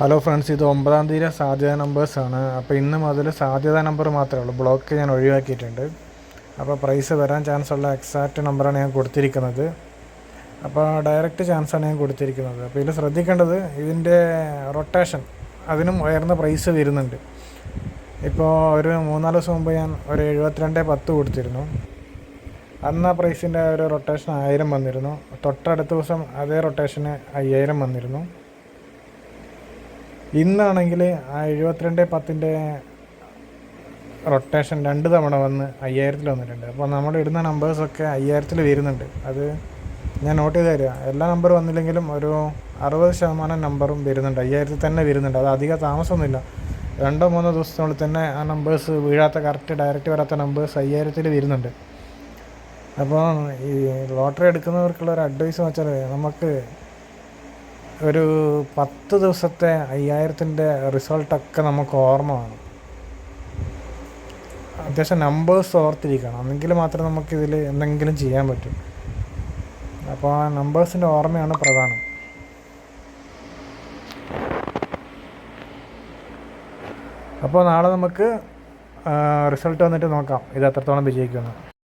Hello friends, ഇത് 9-ാം തീയതി സാധ്യത നമ്പേഴ്സാണ്. അപ്പോൾ ഇന്ന് മുതൽ സാധ്യത നമ്പർ മാത്രമേ ഉള്ളൂ, ബ്ലോക്ക് ഞാൻ ഒഴിവാക്കിയിട്ടുണ്ട്. അപ്പോൾ പ്രൈസ് വരാൻ ചാൻസ് ഉള്ള എക്സാക്റ്റ് നമ്പറാണ് ഞാൻ കൊടുത്തിരിക്കുന്നത്. അപ്പോൾ ഡയറക്റ്റ് ചാൻസാണ് ഞാൻ കൊടുത്തിരിക്കുന്നത്. അപ്പോൾ ഇതിൽ ശ്രദ്ധിക്കേണ്ടത് ഇതിൻ്റെ റൊട്ടേഷൻ, അതിനും ഉയർന്ന പ്രൈസ് വരുന്നുണ്ട്. ഇപ്പോൾ ഒരു 3-4 ദിവസം മുമ്പ് ഞാൻ ഒരു 72.10 കൊടുത്തിരുന്നു. അന്ന് ആ പ്രൈസിൻ്റെ ഒരു റൊട്ടേഷൻ 1000 വന്നിരുന്നു. തൊട്ടടുത്ത ദിവസം അതേ റൊട്ടേഷന് 5000 വന്നിരുന്നു. ഇന്നാണെങ്കിൽ ആ 72.10 റൊട്ടേഷൻ 2 തവണ വന്ന് 5000 വന്നിട്ടുണ്ട്. അപ്പോൾ നമ്മൾ ഇടുന്ന നമ്പേഴ്സൊക്കെ 5000 വരുന്നുണ്ട്. അത് ഞാൻ നോട്ട് ചെയ്ത് തരിക. എല്ലാ നമ്പർ വന്നില്ലെങ്കിലും ഒരു 60% നമ്പറും വരുന്നുണ്ട്, 5000 തന്നെ വരുന്നുണ്ട്. അത് അധികം താമസമൊന്നുമില്ല. 2-3 ദിവസത്തിനുള്ളിൽ തന്നെ ആ നമ്പേഴ്സ് വീഴാത്ത, കറക്റ്റ് ഡയറക്റ്റ് വരാത്ത നമ്പേഴ്സ് 5000 വരുന്നുണ്ട്. അപ്പോൾ ഈ ലോട്ടറി എടുക്കുന്നവർക്കുള്ള ഒരു അഡ്വൈസ് എന്ന് വെച്ചാൽ, നമുക്ക് ഒരു 10 ദിവസത്തെ 5000 റിസൾട്ടൊക്കെ നമുക്ക് ഓർമ്മ വേണം. അത്യാവശ്യം നമ്പേഴ്സ് ഓർത്തിരിക്കണം, എന്നെങ്കിൽ മാത്രമേ നമുക്കിതിൽ എന്തെങ്കിലും ചെയ്യാൻ പറ്റും. അപ്പോൾ ആ നമ്പേഴ്സിൻ്റെ ഓർമ്മയാണ് പ്രധാനം. അപ്പോൾ നാളെ നമുക്ക് റിസൾട്ട് വന്നിട്ട് നോക്കാം ഇത് എത്രത്തോളം വിജയിക്കുമെന്ന്.